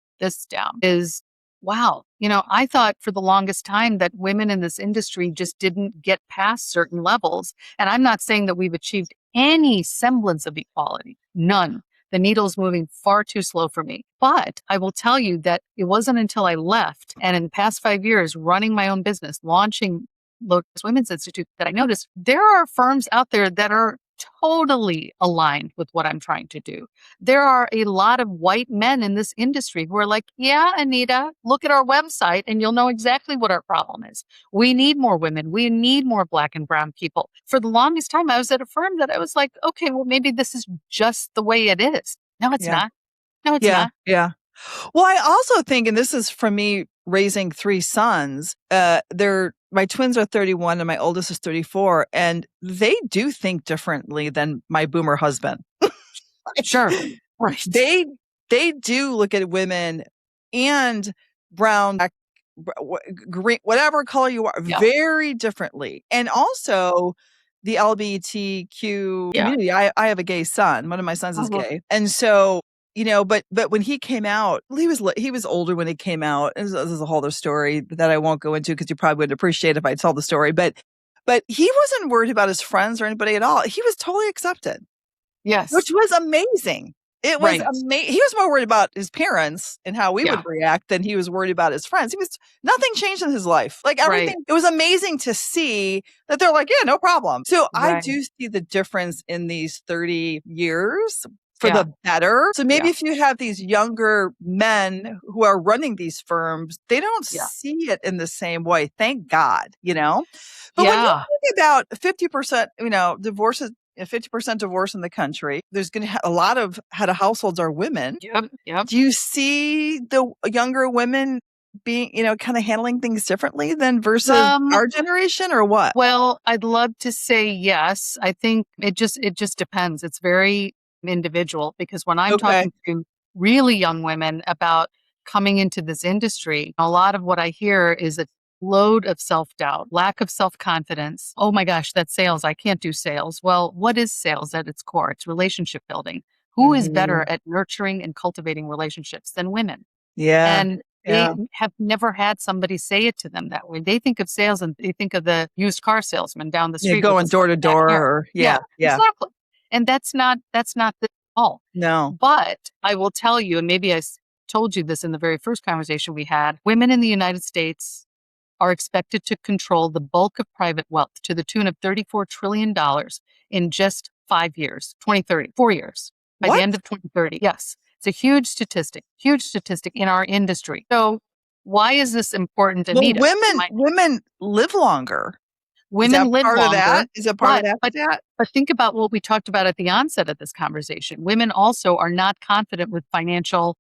down, is wow. I thought for the longest time that women in this industry just didn't get past certain levels. And I'm not saying that we've achieved any semblance of equality. None. The needle's moving far too slow for me. But I will tell you that it wasn't until I left and in the past 5 years running my own business, launching Lotus Women's Institute, that I noticed there are firms out there that are totally aligned with what I'm trying to do. There are a lot of white men in this industry who are like, yeah, Anita, look at our website and you'll know exactly what our problem is. We need more women. We need more Black and brown people. For the longest time, I was at a firm that I was like, okay, well, maybe this is just the way it is. No, it's not. No, it's not. Yeah. Well, I also think, and this is from me raising 3 sons, my twins are 31 and my oldest is 34, and they do think differently than my boomer husband. Sure. Right. They do look at women and brown, black, green, whatever color you are, very differently. And also the LGBTQ community. I have a gay son. One of my sons is gay. And so, but when he came out, he was older when he came out. This is a whole other story that I won't go into because you probably wouldn't appreciate if I told the story. But he wasn't worried about his friends or anybody at all. He was totally accepted. Yes. Which was amazing. It was amazing. He was more worried about his parents and how we would react than he was worried about his friends. Nothing changed in his life. Like everything, it was amazing to see that they're like, yeah, no problem. So I do see the difference in these 30 years. for the better. So maybe Yeah. if you have these younger men who are running these firms, they don't Yeah. see it in the same way. Thank God, But when you Yeah. think about 50%, divorces, 50% divorce in the country, there's going to a lot of head of households are women. Yep. Yep. Do you see the younger women being, kind of handling things differently than versus our generation, or what? Well, I'd love to say yes. I think it just depends. It's very individual, because when I'm Okay. talking to really young women about coming into this industry, a lot of what I hear is a load of self-doubt, lack of self-confidence. Oh my gosh, that's sales. I can't do sales. Well, what is sales at its core? It's relationship building. Who is better at nurturing and cultivating relationships than women? Yeah. And Yeah. they have never had somebody say it to them that way. They think of sales and they think of the used car salesman down the Yeah. street with Going the door to slick back door, hair. or Yeah, yeah. exactly. And that's not the all. No. But I will tell you, and maybe told you this in the very first conversation we had, women in the United States are expected to control the bulk of private wealth to the tune of $34 trillion in just 5 years, 2030, 4 years, by the What? end of 2030. Yes. It's a huge statistic in our industry. So why is this important, Well, Anita? women live longer. Is Women that live part of longer, that? Is that part of but that but stat? but think about what we talked about at the onset of this conversation. Women also are not confident with financial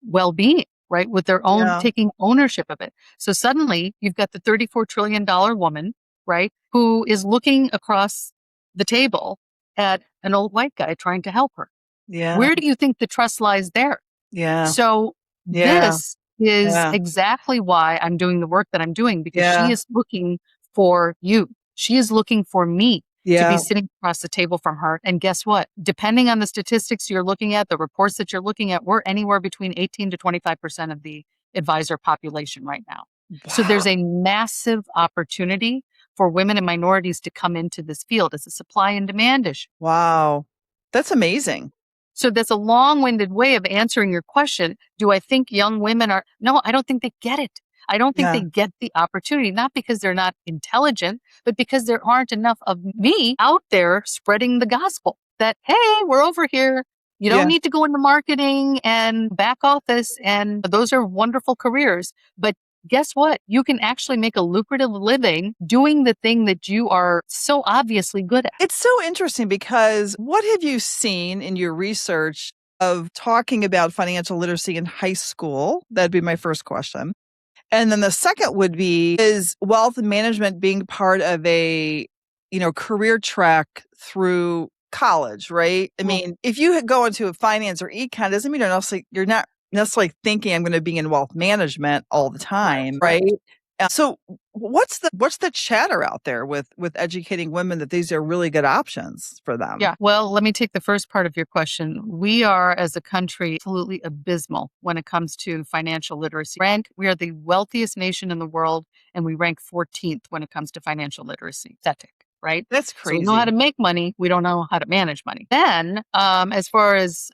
well-being, right? With their own Yeah. taking ownership of it. So suddenly you've got the $34 trillion woman, right? Who is looking across the table at an old white guy trying to help her. Yeah. Where do you think the trust lies there? Yeah. So Yeah. this is Yeah. exactly why I'm doing the work that I'm doing, because she Yeah. is looking for you. She is looking for me to be Yeah. sitting across the table from her. And guess what? Depending on the statistics you're looking at, the reports that you're looking at, we're anywhere between 18 to 25% of the advisor population right now. So Wow. there's a massive opportunity for women and minorities to come into this field. It's a supply and demand issue. Wow. That's amazing. So that's a long-winded way of answering your question. Do I think young women are? No, I don't think they get it. I don't think Yeah. they get the opportunity, not because they're not intelligent, but because there aren't enough of me out there spreading the gospel that, hey, we're over here. You Yeah. don't need to go into marketing and back office, and those are wonderful careers. But guess what? You can actually make a lucrative living doing the thing that you are so obviously good at. It's so interesting because what have you seen in your research of talking about financial literacy in high school? That'd be my first question. And then the second would be, is wealth management being part of a, career track through college, right? I mean, if you go into a finance or econ, doesn't mean you're not necessarily thinking I'm going to be in wealth management all the time, right? So what's the chatter out there with educating women that these are really good options for them? Yeah. Well, let me take the first part of your question. We are, as a country, absolutely abysmal when it comes to financial literacy. We are the wealthiest nation in the world, and we rank 14th when it comes to financial literacy. Pathetic, right? That's So we know how crazy. to make money. We don't know how to manage money. Then, as far as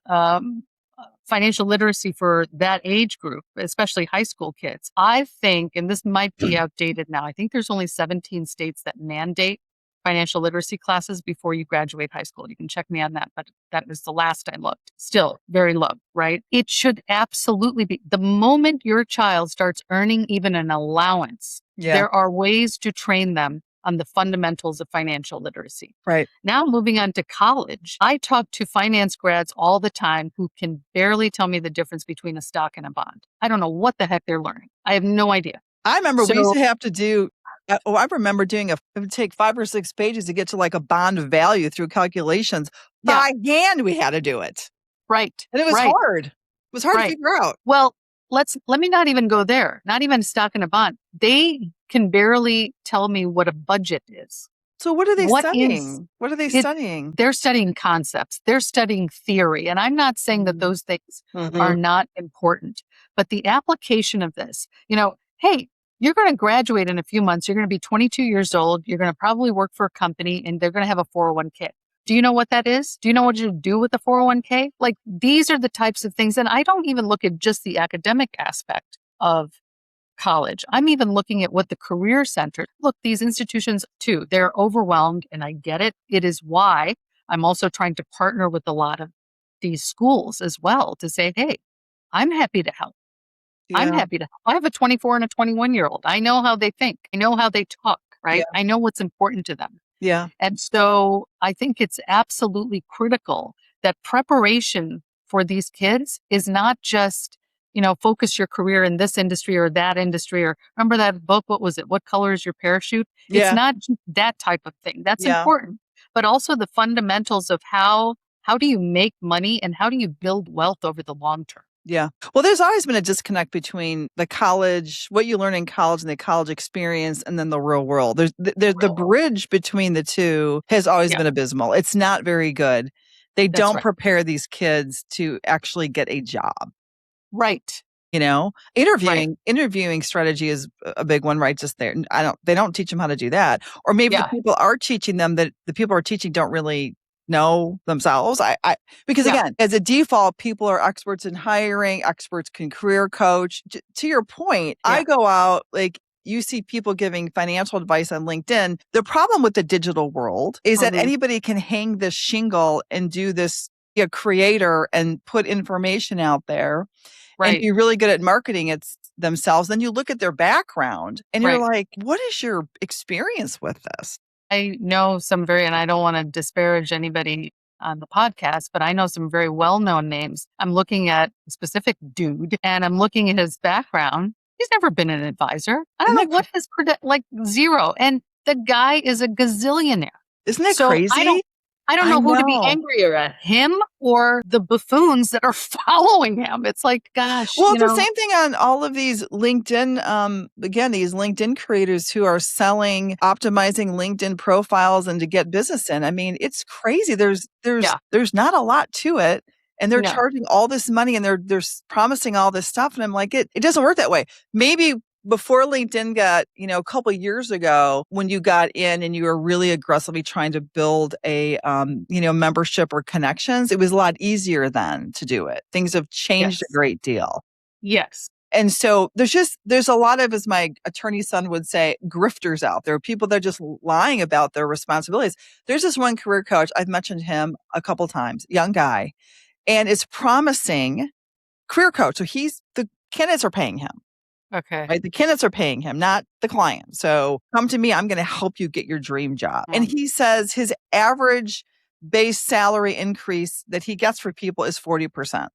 financial literacy for that age group, especially high school kids, I think, and this might be outdated now, I think there's only 17 states that mandate financial literacy classes before you graduate high school. You can check me on that, but that was the last I looked. Still very low, right? It should absolutely be. The moment your child starts earning even an allowance, Yeah. there are ways to train them on the fundamentals of financial literacy. Right. Now, moving on to college, I talk to finance grads all the time who can barely tell me the difference between a stock and a bond. I don't know what the heck they're learning. I have no idea. I remember we used So, to have to do, I remember doing it would take 5 or 6 pages to get to like a bond value through calculations. yeah, By hand, we had to do it. right, And it was right, hard. It was hard to right. figure out. Well, let me not even go there. Not even stock and a bond. They can barely tell me what a budget is. So what are they What is studying? What are they it? studying? They're studying concepts. They're studying theory. And I'm not saying that those things are not important, but the application of this, hey, you're going to graduate in a few months. You're going to be 22 years old. You're going to probably work for a company and they're going to have a 401k. Do you know what that is? Do you know what you do with the 401k? Like, these are the types of things. And I don't even look at just the academic aspect of college. I'm even looking at what the career center, look, these institutions too, they're overwhelmed, and I get it. It is why I'm also trying to partner with a lot of these schools as well to say, hey, I'm happy to help. I'm Yeah. happy to help. I have a 24 and a 21-year-old. I know how they think. I know how they talk, Yeah. right? I know what's important to them. Yeah. And so I think it's absolutely critical that preparation for these kids is not just, focus your career in this industry or that industry, or remember that book? What was it? What color is your parachute? It's Yeah. not just that type of thing. That's Yeah. important, but also the fundamentals of how do you make money and how do you build wealth over the long term? Yeah. Well, there's always been a disconnect between the college, what you learn in college and the college experience, and then the real world. The bridge between the two has always Yeah, been abysmal. It's not very good. They that's don't right. prepare these kids to actually get a job. Right. You know, Right. interviewing strategy is a big one, right? Just there. They don't teach them how to do that. Or maybe the Yeah. people are teaching them that the people are teaching don't really know themselves. Because Yeah. again, as a default, people are experts in hiring, experts can career coach. To your point, Yeah. I go out, like, you see people giving financial advice on LinkedIn. The problem with the digital world is that Mhm. anybody can hang this shingle and do this, be a creator and put information out there and Right. be really good at marketing it themselves. Then you look at their background and you're Right. like, what is your experience with this? I know and I don't want to disparage anybody on the podcast, but I know some very well known names. I'm looking at a specific dude and I'm looking at his background. He's never been an advisor. I don't Isn't know that what his, like zero. And the guy is a gazillionaire. isn't that So crazy? I don't I know who to be know. angrier at, him or the buffoons that are following him. It's like, gosh, Well, it's the same thing on all of these LinkedIn, again, these LinkedIn creators who are selling, optimizing LinkedIn profiles and to get business in. I mean, it's crazy. yeah, There's not a lot to it. And they're no, charging all this money and they're promising all this stuff. And I'm like, it doesn't work that way. Maybe before LinkedIn got, a couple years ago, when you got in and you were really aggressively trying to build a, membership or connections, it was a lot easier then to do it. Things have changed a yes, great deal. yes, And so there's a lot of, as my attorney son would say, grifters out there, people that are just lying about their responsibilities. There's this one career coach, I've mentioned him a couple times, young guy, and is promising career coach. So the candidates are paying him, okay. right? The candidates are paying him, not the client. So come to me, I'm going to help you get your dream job. And Mm, he says his average base salary increase that he gets for people is 40%.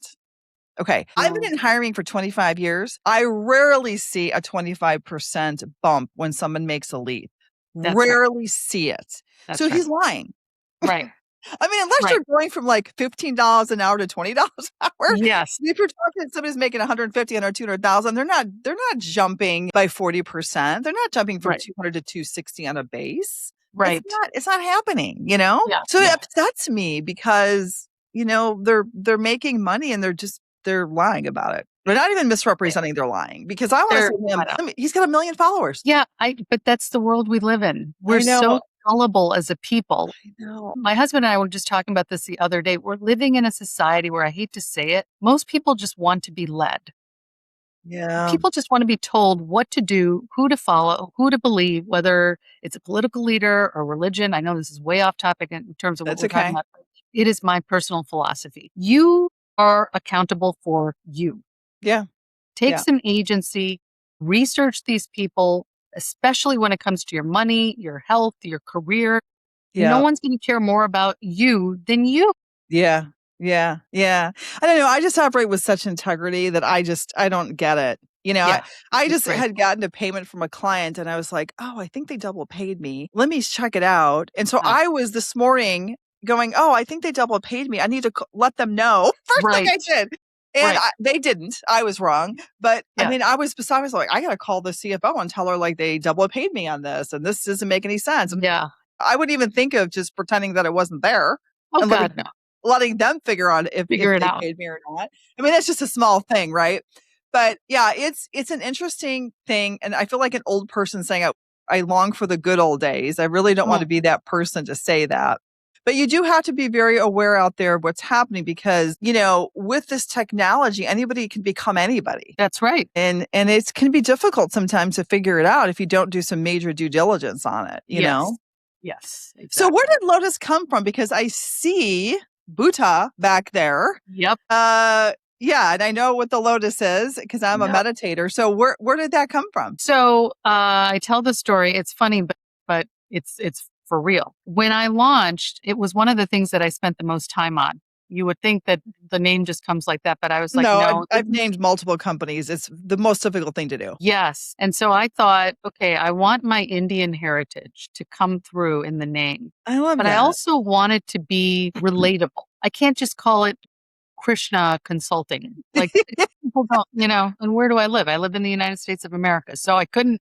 Okay. I've been mm, in hiring for 25 years. I rarely see a 25% bump when someone makes a leap. that's right. Rarely see it. So That's right. he's lying. Right. I mean, unless Right. you're going from like $15 an hour to $20 an hour, Yes. if you're talking somebody's making 150 or 200,000, they're not jumping by 40%. They're not jumping from Right. 200 to 260 on a base. Right. It's not happening, you know? Yeah. So it Yeah. upsets me because, they're making money and they're lying about it. They're not even They- misrepresenting, they're lying because I want to They're, say to I him, know. he's got 1 million followers. Yeah. But that's the world we live in. We're I know. so gullible as a people. I know. My husband and I were just talking about this the other day. We're living in a society where I hate to say it, most people just want to be led. Yeah, People just want to be told what to do, who to follow, who to believe, whether it's a political leader or religion. I know this is way off topic in terms of what that's we're talking okay. about. It is my personal philosophy. You are accountable for you. Yeah, Take yeah, some agency, research these people, especially when it comes to your money, your health, your career. No yeah. one's going to care more about you than you. Yeah. Yeah. Yeah. I don't know. I just operate with such integrity that I don't get it. Yeah, I it's just great. had gotten a payment from a client and I was like, oh, I think they double paid me. Let me check it out. And so Ah, I was this morning going, oh, I think they double paid me. I need to let them know. First thing I right, did. And right. they didn't. I was wrong. But I Yeah, mean, I was beside myself like, I got to call the CFO and tell her like they double paid me on this. And this doesn't make any sense. And yeah. I wouldn't even think of just pretending that it wasn't there Oh and God, no. letting them figure out if Figure it they out. paid me or not. I mean, that's just a small thing, right? But yeah, it's an interesting thing, and I feel like an old person saying, I long for the good old days." I really don't want to Mm, be that person to say that. But you do have to be very aware out there of what's happening because, with this technology, anybody can become anybody. that's right. And it can be difficult sometimes to figure it out if you don't do some major due diligence on it, you Yes, know? yes, So where exactly. did Lotus come from? Because I see Bhuta back there. Yep. Yeah, and I know what the Lotus is because I'm a Yep. meditator. So where did that come from? So I tell the story. It's funny, but it's for real. When I launched, it was one of the things that I spent the most time on. You would think that the name just comes like that, but I was like, No, no, I've named multiple companies. It's the most difficult thing to do. yes. And so I thought, okay, I want my Indian heritage to come through in the name, I love but I that. also want it to be relatable. I can't just call it Krishna Consulting. Like people don't, and where do I live? I live in the United States of America. So I couldn't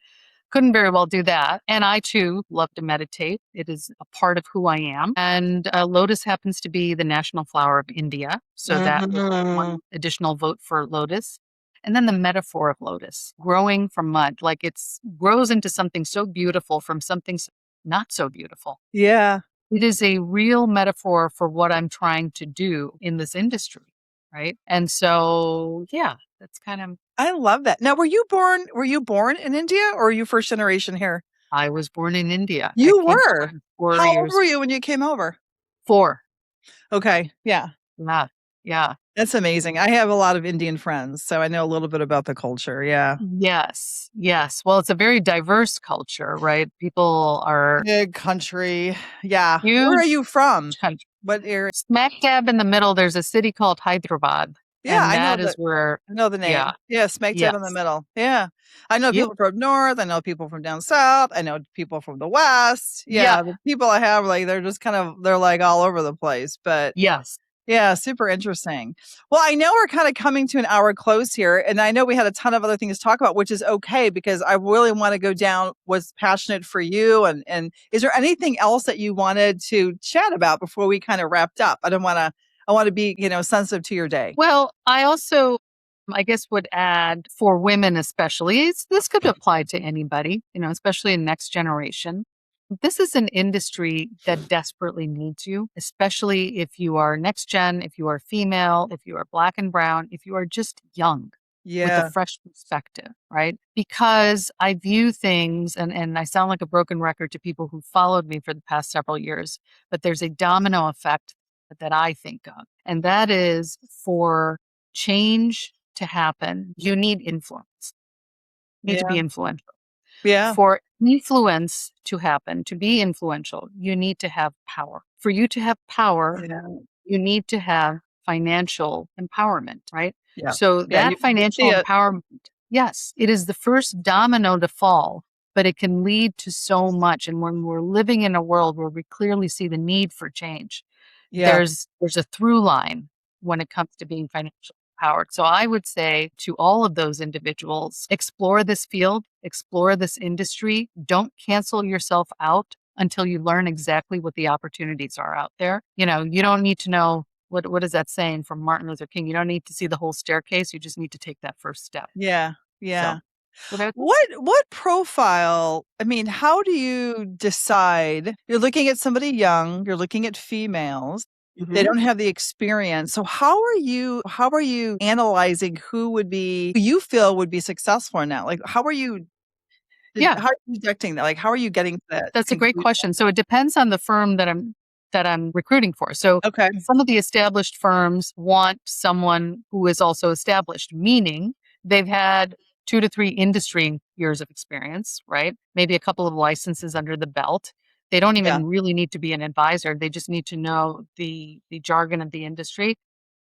very well do that. And I too love to meditate. It is a part of who I am. And lotus happens to be the national flower of India. So that was Mhm. one additional vote for lotus. And then the metaphor of lotus, growing from mud, like it's grows into something so beautiful from something not so beautiful. Yeah. It is a real metaphor for what I'm trying to do in this industry. Right. And so, yeah, that's kind of, I love that. Now, were you born in India or are you first generation here? I was born in India. I You came were. over 4 How old years. were you when you came over? 4. Okay. Yeah. Yeah. Yeah. That's amazing. I have a lot of Indian friends, so I know a little bit about the culture. Yeah. Yes. Yes. Well, it's a very diverse culture, right? People are Big country. Yeah. Where are huge you from? country. What area? Smack dab in the middle, there's a city called Hyderabad. Yeah, And that is where, I know the yeah. name. Yeah, smack dab in the Yes. middle. Yeah. I know Yep. people from north, I know people from down south, I know people from the west. Yep. Yeah, the people I have, like, they're like all over the place, but Yes. yeah, super interesting. Well, I know we're kind of coming to an hour close here, and I know we had a ton of other things to talk about, which is okay because I really want to go down what's passionate for you. And is there anything else that you wanted to chat about before we kind of wrapped up? I want to be, sensitive to your day. Well, I also, I guess, would add for women, especially, this could apply to anybody, especially in next generation. This is an industry that desperately needs you, especially if you are next gen, if you are female, if you are black and brown, if you are just young with a Yeah. fresh perspective, right? Because I view things, and I sound like a broken record to people who followed me for the past several years, but there's a domino effect that I think of. And that is for change to happen, you need influence. You need to Yeah. be influential. Yeah. For influence to happen, to be influential, you need to have power. For you to have power, Yeah. you need to have financial empowerment, right? Yeah. So Yeah. that You see financial it. empowerment, yes, it is the first domino to fall, but it can lead to so much. And when we're living in a world where we clearly see the need for change, Yeah. there's a through line when it comes to being financially empowered. So I would say to all of those individuals, explore this field, explore this industry. Don't cancel yourself out until you learn exactly what the opportunities are out there. You don't need to know what is that saying from Martin Luther King? You don't need to see the whole staircase. You just need to take that first step. Yeah. So, Yeah. so there- What profile, I mean, how do you decide? You're looking at somebody young, you're looking at females. They Mhm. don't have the experience. So how are you analyzing who you feel would be successful in that? Like Yeah, how are you detecting that? Like how are you getting to that that's a great conclusion? question. So it depends on the firm that I'm recruiting for. So Okay. some of the established firms want someone who is also established, meaning they've had 2 to 3 industry years of experience, right? Maybe a couple of licenses under the belt. They don't Yeah. even really need to be an advisor. They just need to know the jargon of the industry,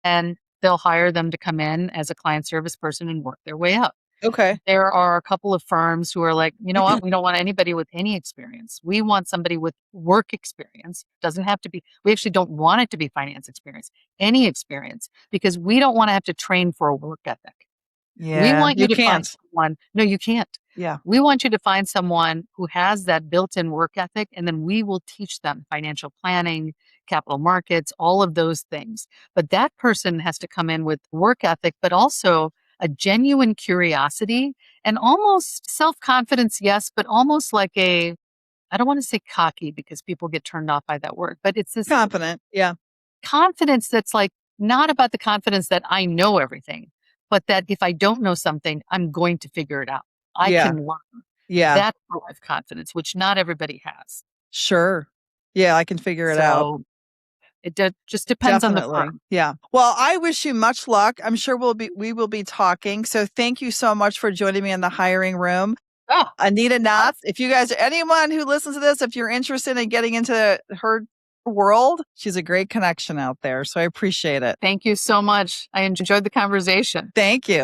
and they'll hire them to come in as a client service person and work their way up. Okay. There are a couple of firms who are like, you know what? We don't want anybody with any experience. We want somebody with work experience. Doesn't have to be, we actually don't want it to be finance experience, any experience, because we don't want to have to train for a work ethic. We Yeah. want you You to find can't. someone, no, you can't. Yeah. We want you to find someone who has that built in work ethic, and then we will teach them financial planning, capital markets, all of those things. But that person has to come in with work ethic, but also a genuine curiosity and almost self confidence, yes, but almost like I don't want to say cocky because people get turned off by that word, but it's this Confident. Yeah. confidence that's like not about the confidence that I know everything, but that if I don't know something, I'm going to figure it out. I Yeah. can learn Yeah. that sort of confidence, which not everybody has. Sure. Yeah, I can figure it out. So It just depends on the Definitely. firm. Yeah. Well, I wish you much luck. I'm sure we will be talking. So thank you so much for joining me in the hiring room. Oh, Anita Knotts, if you guys, anyone who listens to this, if you're interested in getting into her world, she's a great connection out there. So I appreciate it. thank you so much. I enjoyed the conversation. Thank you.